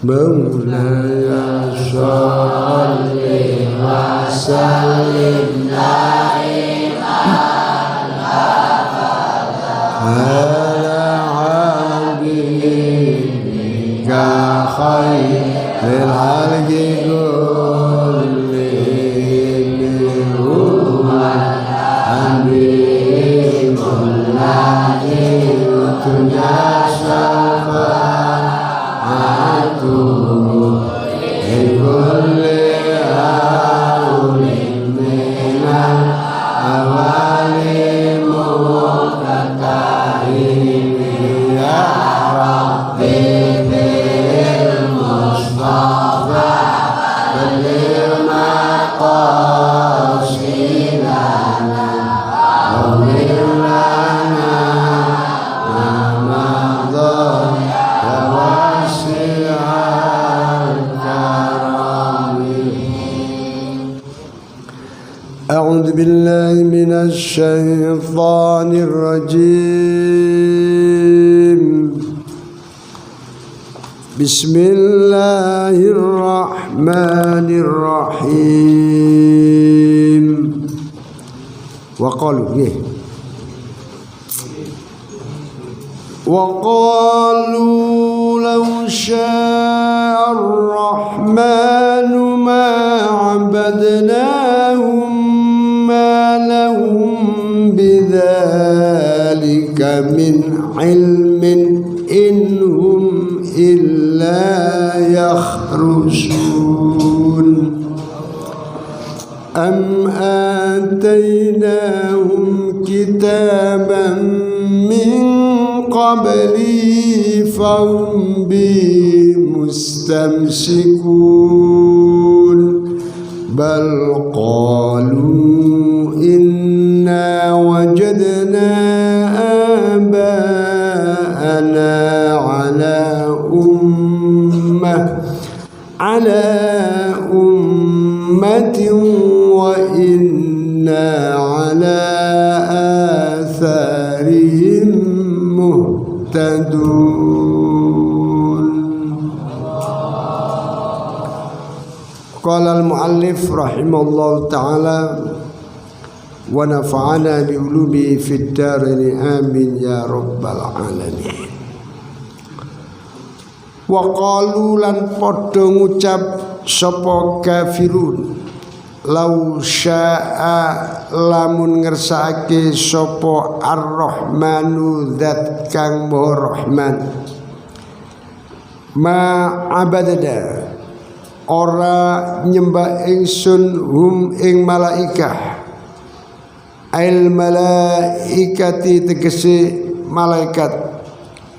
Maulaya sholli wa sallim daiman ala habibika khairil khalqi kullihim huwal habibul ladzi tunasafa'atu likulli awlin minal awali muqtahin ya Rabbi bil Mustafa bil maqasidana Amirlana Ramadan ya wasi'al karami. A'udzu billahi minasy syaithanir rajim. Bismillahirrahmanirrahim. Wa qalu وقالوا لو شاء الرحمن ما عبدناهم ما لهم بذلك من علم إن هم إلا يخرصون أم آتيناهم كتابا من قبلي فهم به مستمسكون بل قالوا إنا وجدنا آباءنا على أمة وإنا على آثارهم مهتدون. Qala al-muallif rahimahullah ta'ala wa nafa'ana bi ulubi fid darin amin ya rabbal alamin. Wa qalu lan padha ngucap sapa kafirun lau syaa lamun ngersakake sapa ar-rahmanu zat kang maha rahman ma abadada ora nyembah ingsun hum ing malaikah ail malaikati tegese malaikat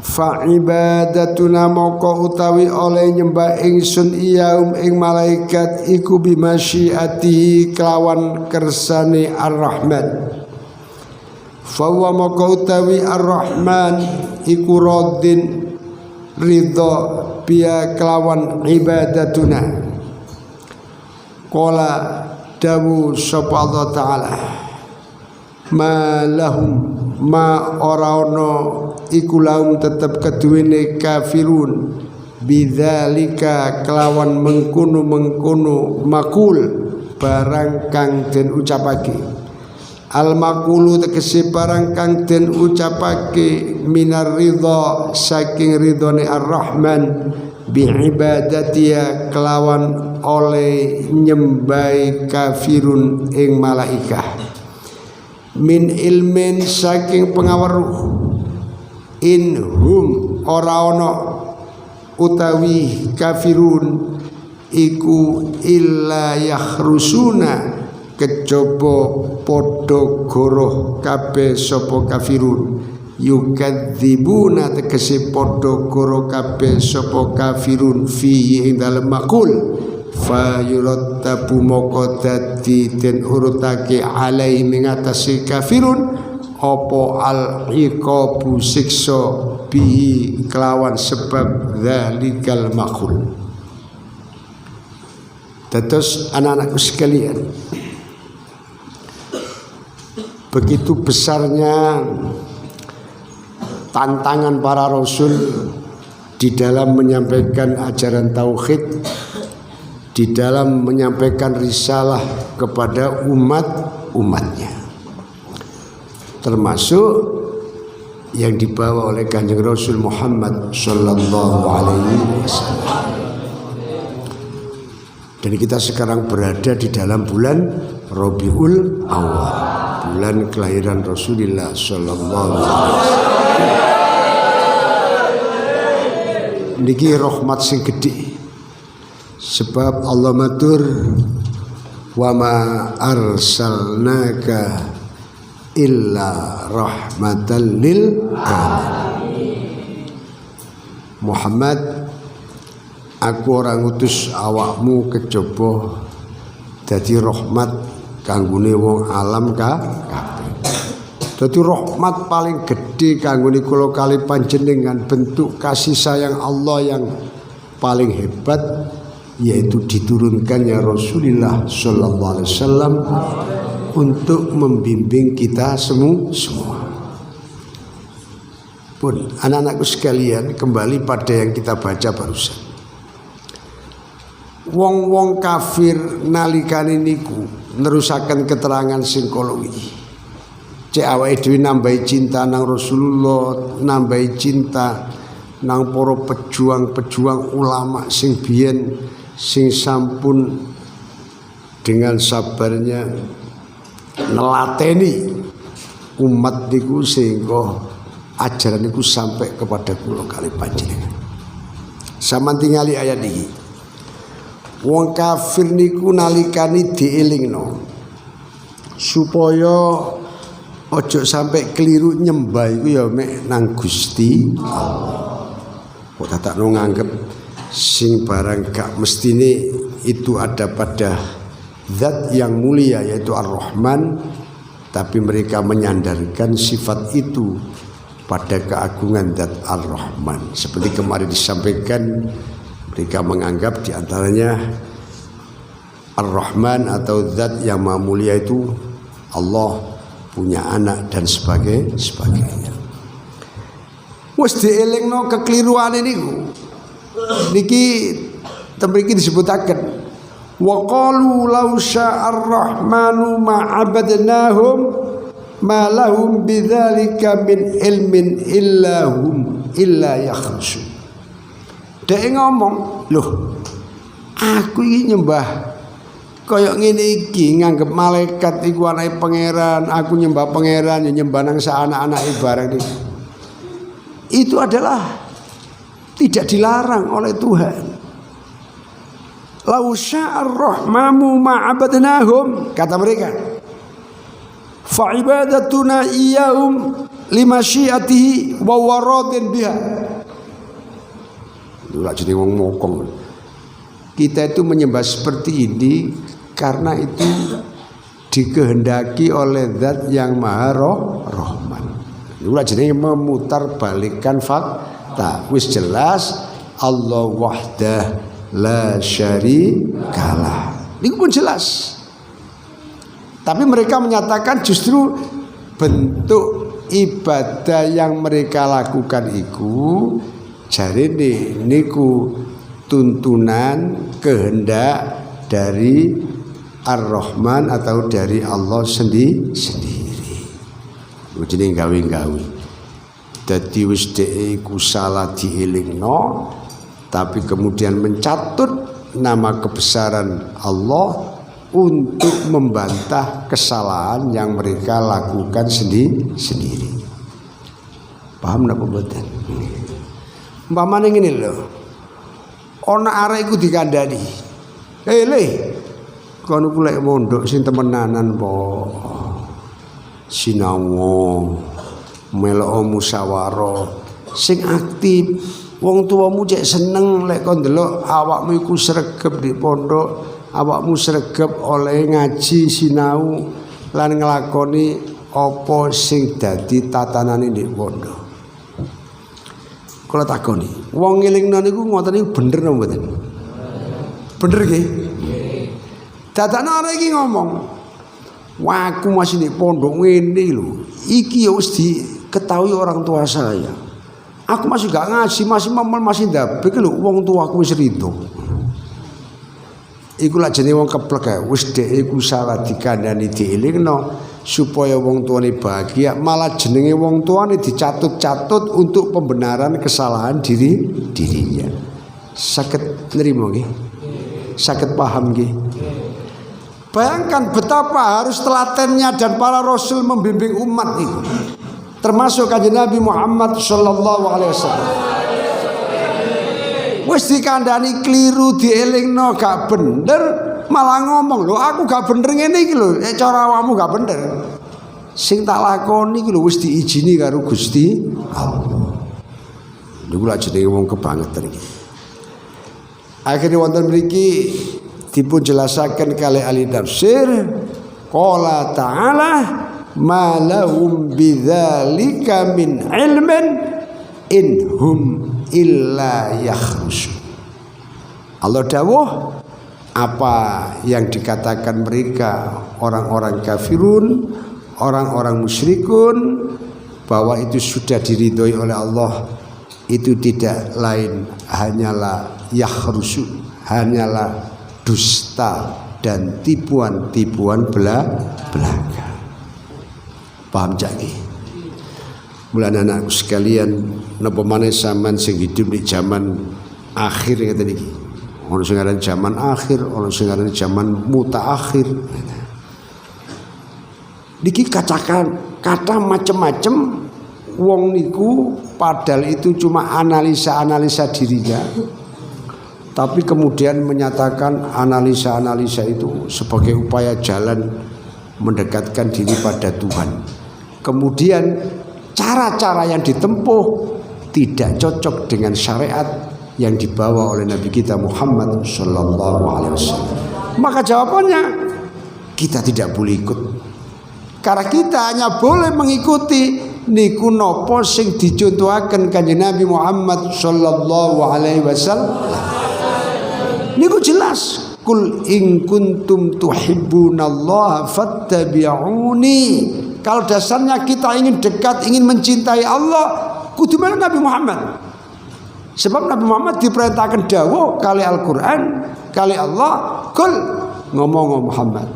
fa ibadatuna moko utawi oleh nyembah ingsun iyaum ing malaikat iku bimasyiati kelawan kersane ar-rahman fa wa moko utawi ar-rahman iku radin ridha biya kelawan ibadatuna. Qala dawu sapa Allah taala ma lahum ma ora ono iku lahum tetep keduwene kafirun bidzalika kelawan mengkono makul barang kang den ucapake al makulu tegese barang kang den ucapake minar ridha saking ridhone ar-rahman bi ibadatia kelawan oleh nyembahi kafirun ing malaikah min ilmin saking pengaweruh in hum ora ana utawi kafirun iku illa yakhrusuna kejaba padha goroh kabeh sapa kafirun yukadzibuna tegese padha goroh kabeh sapa kafirun fi ing dalem makul fa yurattabu moko dadi den urutake alai mengatasi kafirun apa al iqabu siksa bi kelawan sebab zalikal makul. Terus anak-anakku sekalian, begitu besarnya tantangan para rasul di dalam menyampaikan ajaran tauhid, di dalam menyampaikan risalah kepada umat-umatnya, termasuk yang dibawa oleh Kanjeng Rasul Muhammad sallallahu alaihi wasallam. Dan kita sekarang berada di dalam bulan Rabiul Awal, bulan kelahiran Rasulullah sallallahu alaihi wasallam. Niki rahmat sing gedhe. Sebab Allah matur, wa ma arsalnaka illa rahmatan lil alamin. Muhammad, aku ora ngutus awakmu kejaba dadi rahmat kanggone wong alam kabeh. Dadi rahmat paling gedhe kanggone kula kali panjenengan, bentuk kasih sayang Allah yang paling hebat, yaitu diturunkannya Rasulullah sallallahu alaihi wasallam untuk membimbing kita semua. Pun anak-anakku sekalian, kembali pada yang kita baca barusan. Wong-wong kafir nalikane niku nerusaken keterangan sing kala wingi. Cek awake dhewe nambahi cinta nang Rasulullah, nambahi cinta nang para pejuang-pejuang ulama sing biyen sing sampun dengan sabarnya nelateni umat niku sehingga ajaran niku sampai kepada kula kali panjenengan. Sampeyan tingali ayat iki. Wong kafir niku nalikane dielingno supaya ojo sampai keliru nyembah iku ya mek nang Gusti Allah. Kok tatakno nganggep sing barang gak mestine itu ada pada zat yang mulia yaitu Ar-Rahman, tapi mereka menyandarkan sifat itu pada keagungan zat Ar-Rahman. Seperti kemarin disampaikan, mereka menganggap diantaranya Ar-Rahman atau zat yang maha mulia itu Allah punya anak dan sebagainya. Wis dielingno kekeliruane niku. Niki temriki disebutaken wa qalu law sya'ar rahmanu ma 'abadnahum ma lahum bidzalika min ilmin illa yakhrusun. Dek ngomong, "Loh, aku iki nyembah kaya ngene iki nganggep malaikat iku anake pangeran, aku nyembah pangeran ya nyembah nang anak-anake barang iki." Itu adalah tidak dilarang oleh Tuhan. Lau sya'ar rahmamu ma'abadnahum, kata mereka. Fa ibadatuna iyahum lima syiatihi wa waradin biha. Itulah jadi wong mokong. Kita itu menyembah seperti ini karena itu dikehendaki oleh zat yang maha rahman. Itulah jadi memutarbalikkan fakta. Wis jelas Allah wahdah la syarikalah. Ini pun jelas. Tapi mereka menyatakan justru bentuk ibadah yang mereka lakukan itu jarine niku tuntunan kehendak dari Ar-Rahman atau dari Allah sendiri. Jenenge gawe-gawe. Dadi wis dhek iku salah dielingno, tapi kemudian mencatut nama kebesaran Allah untuk membantah kesalahan yang mereka lakukan sendiri. Paham napa mboten? Umpamane ngene lho. Ana arek iku dikandani. Le, kono ku lek mondok sing temenanan po. Sinau melok musyawarah sing aktif. Wong tuamu cek seneng lek kon ndelok awakmu iku sregep di pondok, awakmu sregep oleh ngaji sinau lan nglakoni apa sing dadi tatanane di pondok. Kula takoni, wong ngelingno niku ngoten niku bener napa mboten? Bener nggih? Dadakno arek iki ngomong, "Wah, aku masih di pondok ngene lho. Iki ya wis diketahui orang tua saya. Aku masih gak ngaji, masih mamel, masih ndabek lho wong tuaku wis rido. Iku lak jenenge wong keplek ae, wis dhek iku salah dikandani dielingno supaya wong tuane bahagia, malah jenenge wong tuane dicatut-catut untuk pembenaran kesalahan dirinya. Saged nrimo nggih? Saged paham nggih? Bayangkan betapa harus telatennya dan para rasul membimbing umat itu. Termasuk kanjeng Nabi Muhammad sallallahu alaihi wasallam. Wis dikandani keliru dielingno gak bener, malah ngomong lho aku gak bener ngene iki lho, cara awakmu gak bener. Sing tak lakoni iki lho wis diijini karo Gusti Allah. Niku lak jenenge wong kebangetan iki. Akhire wonten mriki dipun jelasaken kalih ahli tafsir, qala ta'ala ma lahum bidzalika min ilmin inhum illa yakhrusun. Allah dawuh apa yang dikatakan mereka orang-orang kafirun, orang-orang musyrikun, bahwa itu sudah diridhoi oleh Allah, itu tidak lain hanyalah yakhrusun, hanyalah dusta dan tipuan-tipuan belaka. Paham jaki? Mulane anakku sekalian, napa maneh sampean sing hidup di zaman akhir ngeten iki. Ono sing aran zaman akhir, ono sing aran zaman mutaakhir. Niki kata macam-macam wong niku padahal itu cuma analisa-analisa dirinya. Tapi kemudian menyatakan analisa-analisa itu sebagai upaya jalan mendekatkan diri pada Tuhan. Kemudian cara-cara yang ditempuh tidak cocok dengan syariat yang dibawa oleh Nabi kita Muhammad sallallahu alaihi wasallam. Maka jawabannya kita tidak boleh ikut. Karena kita hanya boleh mengikuti niku napa sing dicontohaken kanjeng Nabi Muhammad sallallahu alaihi wasallam. Niku jelas, kul in kuntum tuhibbunallaha fattabi'uni. Kalau dasarnya kita ingin dekat, ingin mencintai Allah, kudu melu Nabi Muhammad. Sebab Nabi Muhammad diperintahkan dawuh kali Al-Qur'an, kali Allah, kul ngomong Muhammad,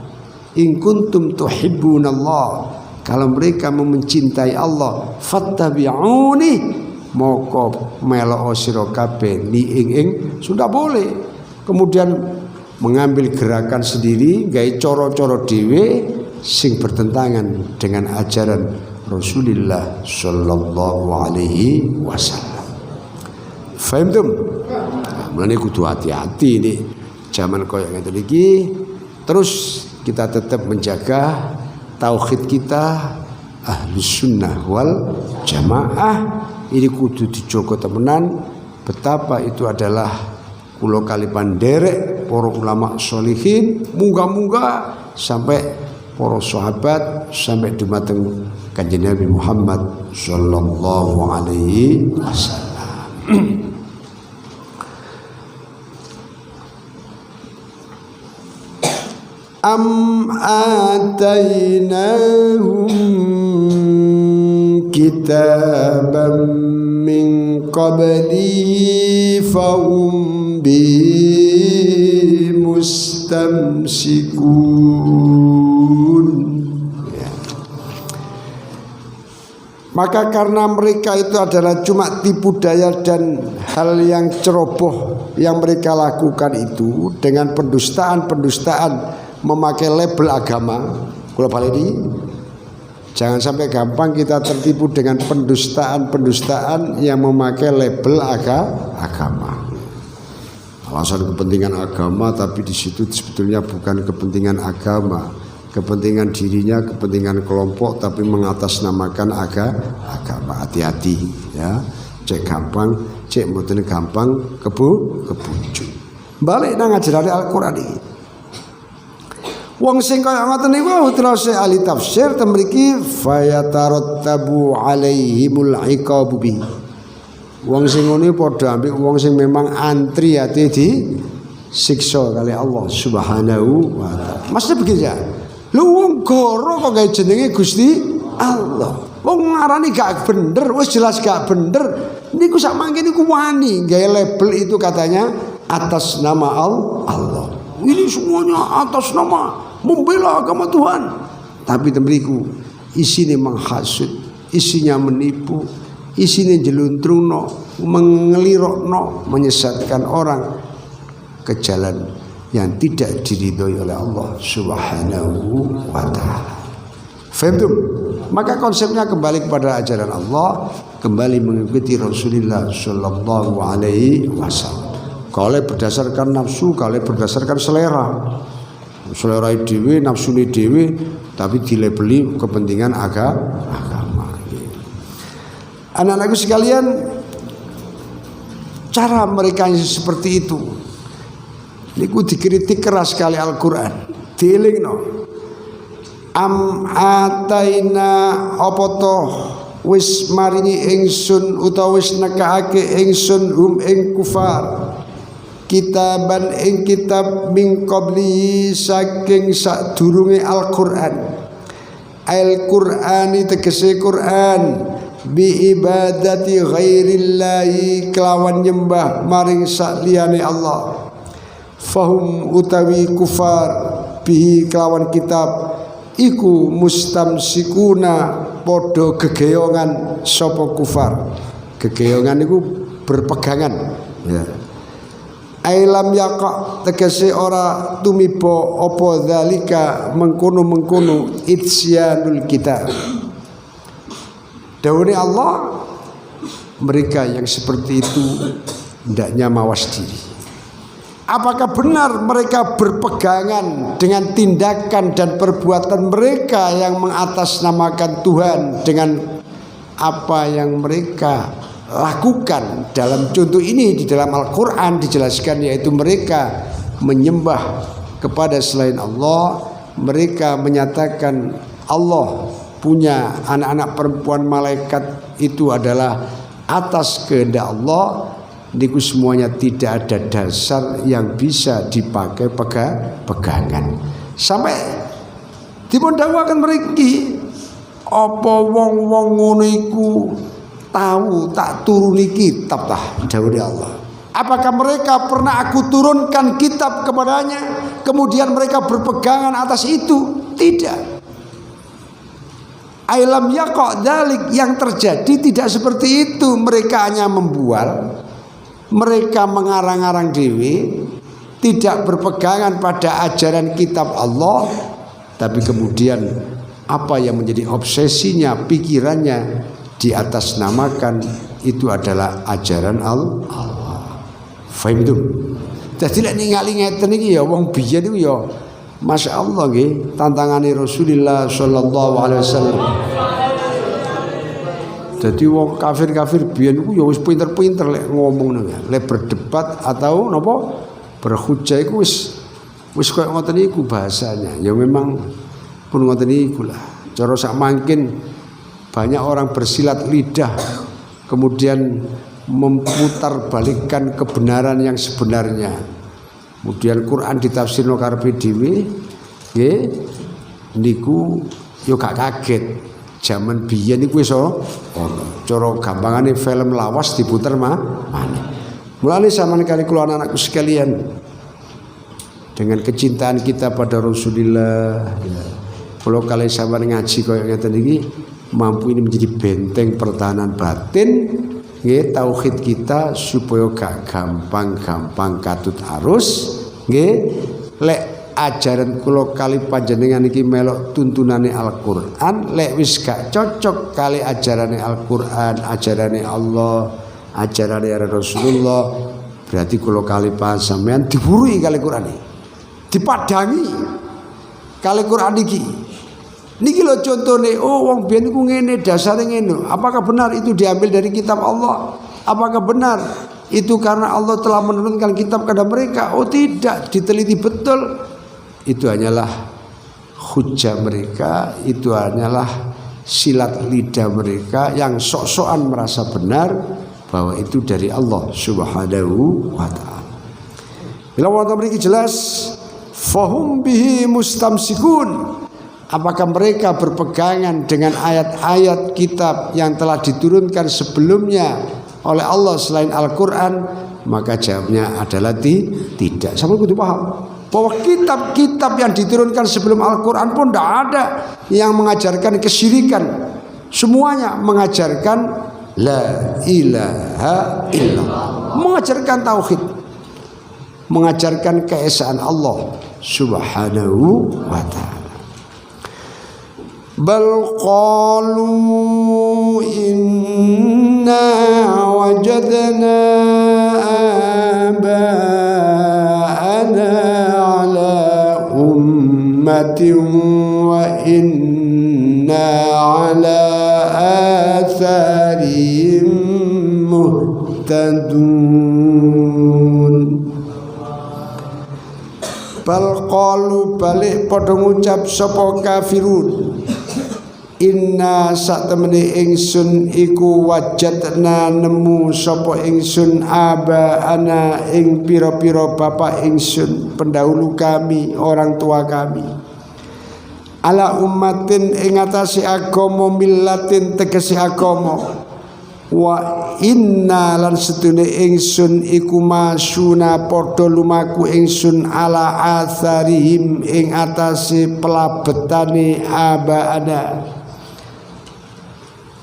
in kuntum tuhibbunallah, kalau mereka mencintai Allah, fattabi'uni, moko melo sira kabeh ni ing sudah boleh. Kemudian mengambil gerakan sendiri, gawe coro-coro dhewe sing bertentangan dengan ajaran Rasulullah sallallahu alaihi wasallam. Fahimtum? Mulane kudu hati-hati nih zaman koyo ngene iki. Terus kita tetap menjaga tauhid kita Ahlus Sunnah wal Jamaah. Ini kudu dijogo temenan. Betapa itu adalah kula kalipan derek para ulama sholihin, munggah-munggah sampai para sahabat, sampai dumateng kanjeng Nabi Muhammad sallallahu alaihi wasallam. Am atainahum kitaban min qablihi fahum bi mustamsikun. Maka karena mereka itu adalah cuma tipu daya dan hal yang ceroboh yang mereka lakukan itu dengan pendustaan-pendustaan memakai label agama. Kalau balik ini jangan sampai gampang kita tertipu dengan pendustaan-pendustaan yang memakai label agama. Alasan kepentingan agama, tapi di situ sebetulnya bukan kepentingan agama, kepentingan dirinya, kepentingan kelompok, tapi mengatasnamakan agama. Hati-hati ya. Cek gampang, cek mboten gampang kebujuk. Balik nang ajarane Al-Qur'an iki. Wong sing kaya ngoten niku terus ahli tafsir temriki fayatarattabu alaihimul iqabu bi. Wong sing ngene padha ambek wong sing memang antri ati di siksa kali Allah Subhanahu wa taala. Mesti begitu ya. Lu wong goro kok gawe jenenge Gusti Allah. Wong ngarani gak bener, wis jelas gak bener. Niku sak mangke niku wani gawe label itu katanya atas nama Allah. Ini semuanya atas nama membela agama Tuhan. Tapi temriku isine menghasut, isinya menipu, isine jeluntrungno, mengelirokno, menyesatkan orang ke jalan yang tidak diridhoi oleh Allah Subhanahu wa taala. Faham? Maka konsepnya kembali kepada ajaran Allah, kembali mengikuti Rasulullah sallallahu alaihi wasallam. Kalau berdasarkan nafsu, kalau berdasarkan selera. Selera dhewe, nafsu dhewe, tapi dilabeli kepentingan agama. Anak-anakku sekalian, cara mereka yang seperti itu niku dikritik keras kali Al-Qur'an. Dielingno. Am ataina apa to wis maringi ingsun utawa wis nekake ingsun ing kufar kitaban ing kitab min qabli saking sadurunge Al-Qur'an. Al-Qur'ani tegese Qur'an bi ibadati ghairillahi kelawan nyembah maring saliyane Allah. Fahum utawi kufar bihi kelawan kitab iku mustamsikuna podo gegeyongan sapa kufar. Gegeyongan iku berpegangan ya. Ailam yaqa tegese ora tumiba apa zalika mengkono-mengkono itsyanul kitab. Dawuhe Allah, mereka yang seperti itu hendaknya mawas diri. Apakah benar mereka berpegangan dengan tindakan dan perbuatan mereka yang mengatasnamakan Tuhan dengan apa yang mereka lakukan? Dalam contoh ini di dalam Al-Quran dijelaskan, yaitu mereka menyembah kepada selain Allah. Mereka menyatakan Allah punya anak-anak perempuan malaikat, itu adalah atas kehendak Allah. Niku semuanya tidak ada dasar yang bisa dipakai pegangan. Sampai dipun dawuhaken mriki, apa wong-wong ngono iku tahu tak turuni kitab tah dawuh Allah. Apakah mereka pernah aku turunkan kitab kepadanya kemudian mereka berpegangan atas itu? Tidak. Ailam yaqa dzalik, yang terjadi tidak seperti itu. Mereka hanya membual, mereka mengarang-arang dewi, tidak berpegangan pada ajaran kitab Allah, tapi kemudian apa yang menjadi obsesinya, pikirannya di atas namakan itu adalah ajaran Allah. Faham itu? Jadi lek ningali ngeten iki ya wong biyen iku ya masyaallah nggih, tantangane Rasulullah sallallahu alaihi wasallam. Jadi wong kafir-kafir biyen iku ya wis pinter-pinter lek ngomong nang, lek berdebat atau napa berhujjah iku wis koyo ngoten iku bahasanya. Ya memang pun ngoten iku lah. Cara sak mangkin banyak orang bersilat lidah kemudian memutarbalikkan kebenaran yang sebenarnya. Kemudian Quran ditafsirno karepe dhewe nggih niku yo gak kaget. Zaman biyen iku wis ono. Cara gampangane film lawas diputer maneh. Mulane sampeyan kali kula anak-anakku sekalian, dengan kecintaan kita pada Rasulullah ya. Kalau kalian sampeyan ngaji koyo ngeten iki mampu ini menjadi benteng pertahanan batin nggih tauhid kita supaya gak gampang-gampang katut arus nggih. Lek ajaran kula kali panjenengan iki melok tuntunane Al-Qur'an, lek wis gak cocok kali ajarane Al-Qur'an, ajarane Allah, ajarane Rasulullah, berarti kula kali sampean diburui kali Qur'an iki, dipadangi kali Qur'an iki. Niki lho contone, oh wong biyen iku ngene, dasare ngene. Apakah benar itu diambil dari kitab Allah? Apakah benar itu karena Allah telah menurunkan kitab kepada mereka? Oh tidak, diteliti betul. Itu hanyalah hujah mereka, itu hanyalah silat lidah mereka yang sok-sokan merasa benar bahwa itu dari Allah Subhanahu wa taala. Bila wonten mriki jelas fahum bihi mustamsikun. Apakah mereka berpegangan dengan ayat-ayat kitab yang telah diturunkan sebelumnya oleh Allah selain Al-Quran? Maka jawabnya adalah tidak. Sama kudu paham bahwa kitab-kitab yang diturunkan sebelum Al-Quran pun tidak ada yang mengajarkan kesyirikan. Semuanya mengajarkan la ilaha illallah, mengajarkan tauhid, mengajarkan keesaan Allah subhanahu wa ta'ala. Bal qalu inna wajadna aba'ana ala ummatin wa inna ala atharihim muhtadun. Bal qalu balik padha ngucap sapa kafirun, inna sak temene ingsun iku wajadna nemu sapa ingsun ana ing pira-pira bapak ingsun, pendahulu kami, orang tua kami, ala ummatin ing atase agama, millatin tegese agama, wa inna lan sedune ingsun iku masuna padha lumaku ingsun ala atharihim ing atase pelabetane abaana,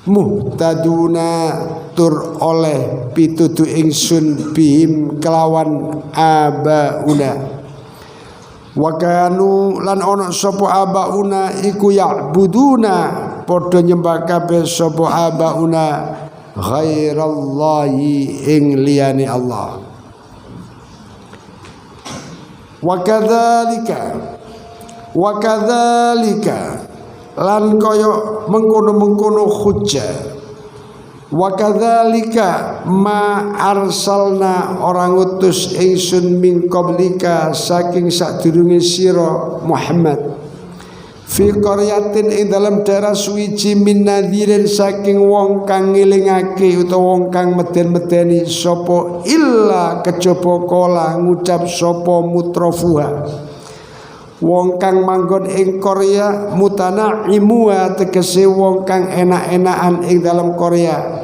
muhtaduna tur oleh pitutu ingsun bihim kelawan abauna. Wa kanu lan ana sapa abauna iku ya'buduna padha nyembah kabeh sapa abauna ghairallahi ing liyane Allah. Wa kadzalika lan kaya mengkono-mengkono hujjah. Wa kadzalika ma arsalna orang utus ingsun min qablika saking sadurunge sira Muhammad, fi qaryatin ing dalam daerah suwiji min nadhirin saking wong kang ngelingake utawa wong kang meden-medeni sapa illa kejaba kala ngucap sapa mutrafuha, wong kang manggon ing Korea, mutanaimuha tegese wong kang enak-enakan ing dalam Korea,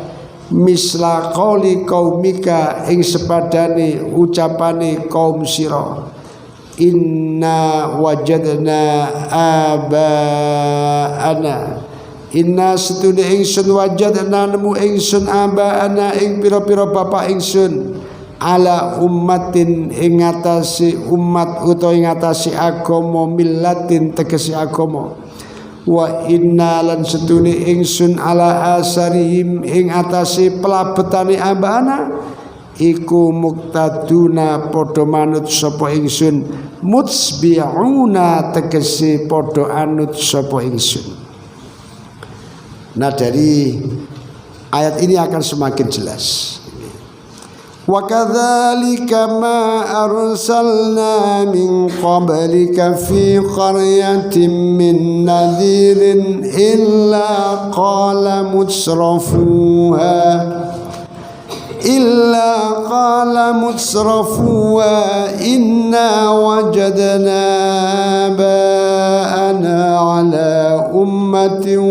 misla qauli qaumika ing sepadane ucapane kaum sira, inna wajadna abaana, inna setune ingsun wajadna nemu ingsun abaana ing pira-pira bapak ingsun, ala ummatin ing atase umat utawa ing atase agama, millatin tegese agama, wa inna lan setune ingsun ala asarihim ing atase pelabetane abaana iku muktaduna padha manut sapa ingsun, mutsbi'una tegese padha anut sapa ingsun. Nah, dari ayat ini akan semakin jelas. Wa kadzalika ma arsalna min qablika fi qaryatin min nadhirin illa qala mutrafuha inna wajadna ba'ana ala ummatin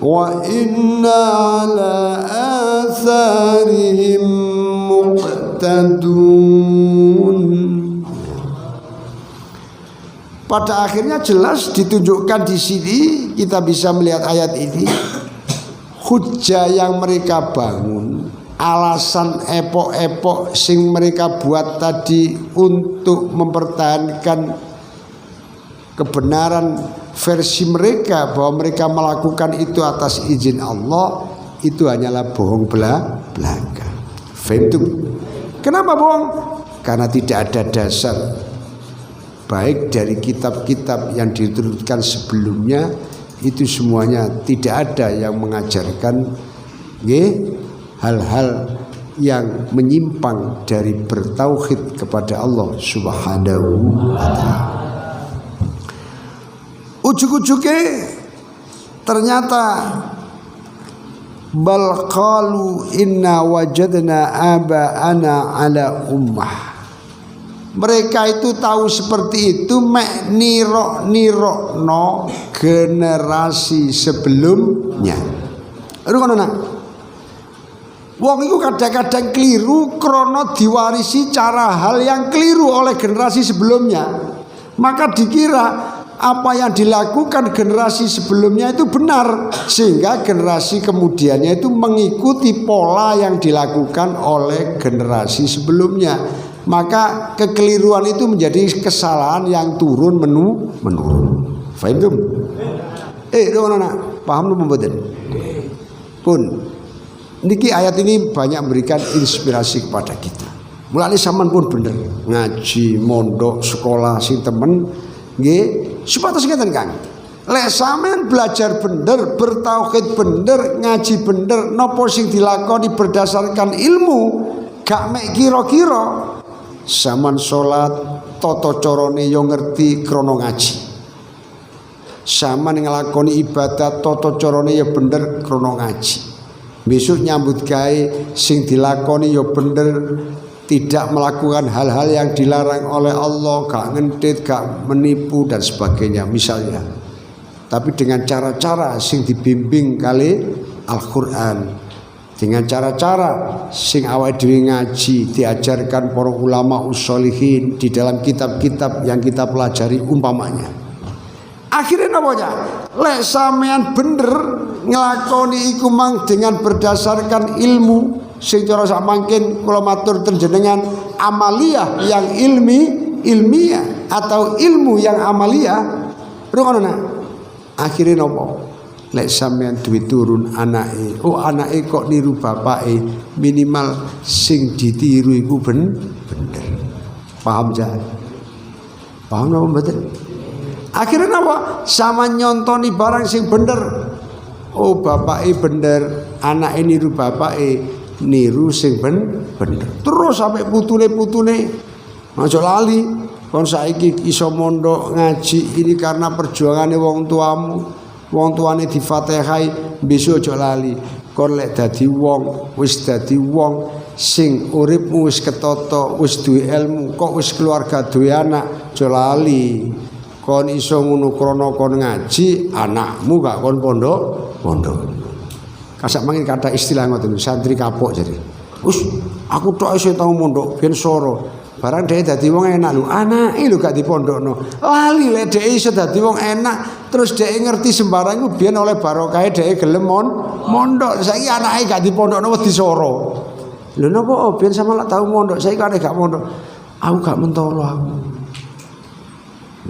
wa inna ala atharihim muqtadun. Pada akhirnya jelas ditunjukkan di sini, kita bisa melihat ayat ini, hujjah yang mereka bangun, alasan epok-epok sing mereka buat tadi untuk mempertahankan kebenaran versi mereka bahwa mereka melakukan itu atas izin Allah, itu hanyalah bohong belaka. Fahim? Kenapa bohong? Karena tidak ada dasar baik dari kitab-kitab yang diturunkan sebelumnya, itu semuanya tidak ada yang mengajarkan hal-hal yang menyimpang dari bertauhid kepada Allah Subhanahu wa ta'ala. Ujuk-ujuknya ternyata bal qalu inna wajadna aba'ana ala ummah. Mereka itu tahu seperti itu mek nirokno generasi sebelumnya. Ngono nak. Wong iku kadang-kadang keliru krono diwarisi cara hal yang keliru oleh generasi sebelumnya. Maka dikira apa yang dilakukan generasi sebelumnya itu benar, sehingga generasi kemudiannya itu mengikuti pola yang dilakukan oleh generasi sebelumnya. Maka kekeliruan itu menjadi kesalahan yang turun menurun. Faham tuh? Paham lu mboten? Pun niki ayat ini banyak memberikan inspirasi kepada kita. Mulane sampean pun bener ngaji, mondok, sekolah sing temen nggih supados ngeten Kang. Lek sampean belajar bener, bertauhid bener, ngaji bener, napa sing dilakoni berdasarkan ilmu, gak mek kira-kira. Sampean salat tata carane yo ngerti krana ngaji. Sampean nglakoni ibadat tata carane yo bener krana ngaji. Besok nyambut gawe sing dilakoni yo bener, tidak melakukan hal-hal yang dilarang oleh Allah, gak ngentit, gak menipu dan sebagainya misalnya. Tapi dengan cara-cara sing dibimbing kali Al-Qur'an, dengan cara-cara sing awake dhewe ngaji diajarkan para ulama usholihin di dalam kitab-kitab yang kita pelajari umpamanya. Akhirnya namanya lek sampean bener nglakoni iku mang dengan berdasarkan ilmu sing cara sak mangkin kula matur tenjenengan amaliyah yang ilmiah atau ilmu yang amaliyah. Rungono nak. Akhirnya napa? Lek sampean duwe turun anake, anake kok niru bapake, minimal sing ditiru iku bener. Paham ja? Paham napa mboten? Akhirnya napa? Sama nyontoni barang sing bener. Oh bapake bener, anake niru bapake, niru sing bener. Terus sampai putune aja lali. Kon saiki iso mondok ngaji ini karena perjuangane wong tuamu. Wong tuane difatihai, besok aja lali. Kon lek dadi wong, wis dadi wong sing uripmu wis ketata, wis duwe ilmu, kok wis keluarga duwe anak, aja lali. Kon iso ngono krana kon ngaji, anakmu gak kon pondok. Kasak mangin kata istilah ngoten, santri kapok jadi. Wis aku tok iso tau mondok ben soro. Barang dhek dadi wong enak lho, anake lho gak dipondokno. Lali lek dhek iso dadi wong enak, terus dhek ngerti sembarang iku biyen oleh barokah dhek gelem mondok. Saiki anake gak dipondokno wedi soro. Lho napa biyen sama lak tau mondok, saiki kan gak mondok. Aku gak mentolo aku.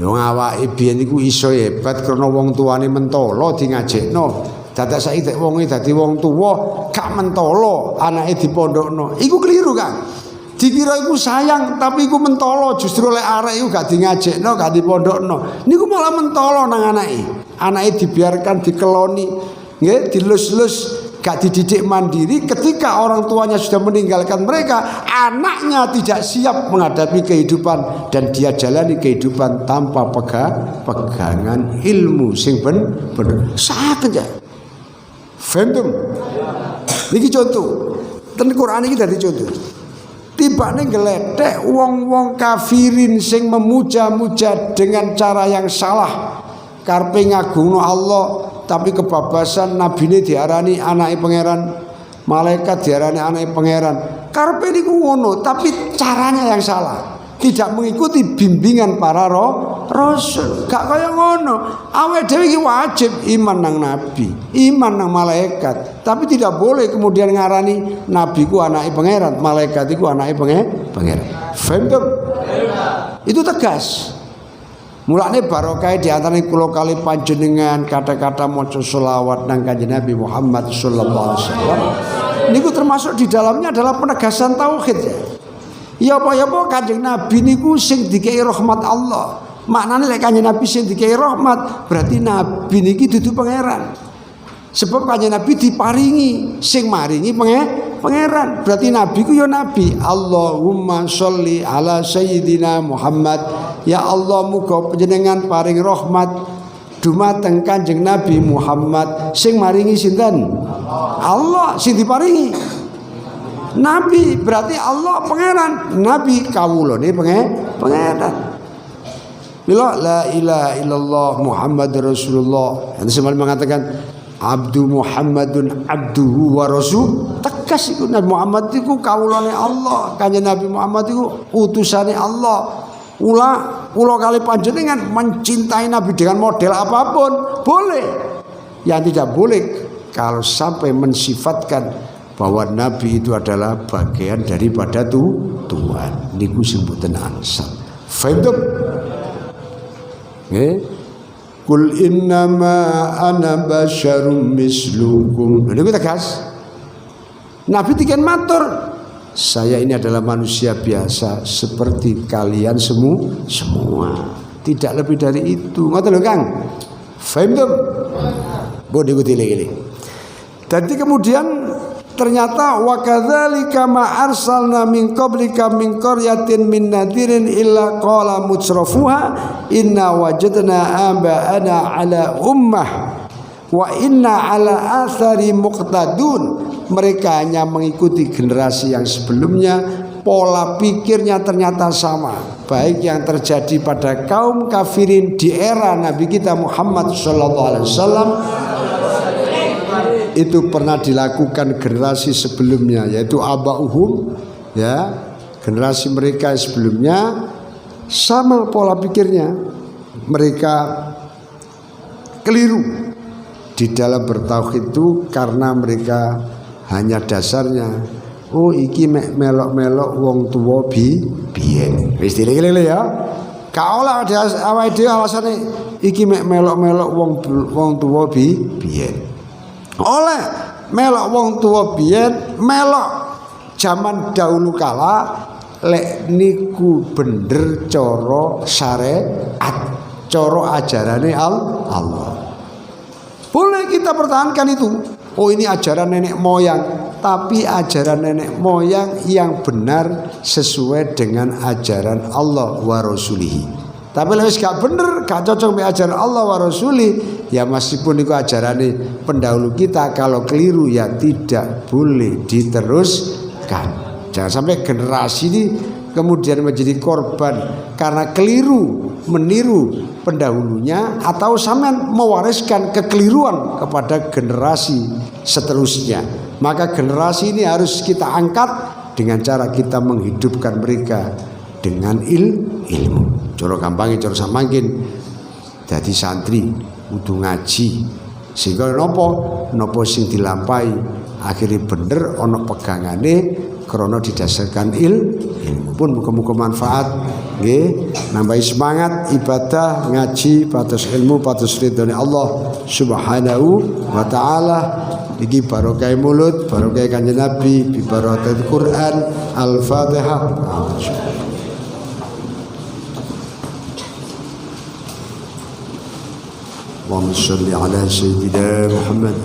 Lho awake biyen iku iso hebat karena wong tuane mentolo di ngajekno. Dadak saiki dek wonge dadi wong tuwa gak mentolo, anake dipondokno. Iku keliru, Kang. Dikira iku sayang tapi iku mentolo, justru oleh arek iku gak dingajekno, gak dipondokno. Niku malah mentolo nang anake. Anake dibiarkan dikeloni, nggih, dilus-lus, gak dididik mandiri. Ketika orang tuanya sudah meninggalkan mereka, anaknya tidak siap menghadapi kehidupan dan dia jalani kehidupan tanpa pegangan ilmu sing bener. Sak aja. Faham? Niki contoh. Ten Quran iki dadi contoh. Tibane gledek wong-wong kafirin sing memuja-muja dengan cara yang salah. Karepe ngagungno Allah tapi kebabasan nabine diarani anake pangeran, malaikat diarani anake pangeran. Karepe niku ngono tapi caranya yang salah. Tidak mengikuti bimbingan para rasul. Gak kaya ngono. Awake dhewe iki wajib iman nang nabi, iman nang malaikat. Tapi tidak boleh kemudian ngarani nabi ku anake pangeran, malaikat iku anake pangeran. Faham? Itu tegas. Mulane barokah di antara kula kali panjenengan kata-kata maca selawat nang Kanjeng Nabi Muhammad sallallahu alaihi wasallam. Niku termasuk di dalamnya adalah penegasan tauhid. Ya apa Kanjeng Nabi niku sing dikei rahmat Allah. Maknane lek Kanjeng Nabi sing dikei rahmat, berarti Nabi niki dudu pangeran. Sebab Kanjeng Nabi diparingi sing maringi pangeran. Berarti Nabi ku ya Nabi. Allahumma sholli ala sayyidina Muhammad. Ya Allah muga panjenengan paring rahmat dumateng Kanjeng Nabi Muhammad. Sing maringi sinten? Allah sing diparingi. Nabi berarti Allah pangeran, nabi kawulane pangeran. Bila la ilaha illallah Muhammadur Rasulullah. Yang semua mengatakan Abdu Muhammadun abduhu wa rasul. Tegas iku Nabi Muhammad iku kawulane Allah, kanjeng Nabi Muhammad iku utusane Allah. Kula kali panjenengan mencintai Nabi dengan model apapun boleh. Yang tidak boleh kalau sampai mensifatkan bahwa Nabi itu adalah bagian daripada Tuhan. Niku sebutan ansab. Faham? Kul innama ana basyarum mislukum. Niku tegas. Nabi tiken matur, saya ini adalah manusia biasa seperti kalian semua. Tidak lebih dari itu. Ngoten lho Kang. Faham tuh? Boleh ikuti lagi. Jadi kemudian ternyata wa kadzalika ma arsalna min qablika min qaryatin min nadirin illa qala mutrafuha inna wajadna aba'ana ala ummah wa inna ala athari muqtadun. Mereka hanya mengikuti generasi yang sebelumnya, pola pikirnya ternyata sama. Baik yang terjadi pada kaum kafirin di era Nabi kita Muhammad SAW itu pernah dilakukan generasi sebelumnya, yaitu aba'uhum, ya, generasi mereka sebelumnya sama pola pikirnya. Mereka keliru di dalam bertauhid itu karena mereka hanya dasarnya iki melok-melok wong tuwa biyen. Wis dilele ya. Ka olah awake dhewe alasane iki melok-melok wong tuwa biyen. Oleh melok wong tuwa biyen, melok zaman dahulu kala lek niku bener cara syariat, cara ajarane Allah. Boleh kita pertahankan itu. Oh ini ajaran nenek moyang, tapi ajaran nenek moyang yang benar sesuai dengan ajaran Allah wa rasulihi. Tapi kalau gak bener, gak cocok dengan ajaran Allah wa rasuli, ya meskipun itu ajaran pendahulu kita, kalau keliru ya tidak boleh diteruskan. Jangan sampai generasi ini kemudian menjadi korban karena keliru meniru pendahulunya atau sampean mewariskan kekeliruan kepada generasi seterusnya. Maka generasi ini harus kita angkat dengan cara kita menghidupkan mereka dengan ilmu. Cara gampangnya cara samangkin dadi santri kudu ngaji sehingga nopo sing dilampahi akhirnya bener ana pegangane krana didasarkan ilmu pun muga-muga manfaat nggih, nambahi semangat ibadah ngaji patus ilmu patus ridhone Allah Subhanahu wa taala. Iki barokah mulut, barokah kanjeng Nabi, bi barakatil Quran, Al-Fatihah. Allahumma shalli ala sayyidina Muhammad.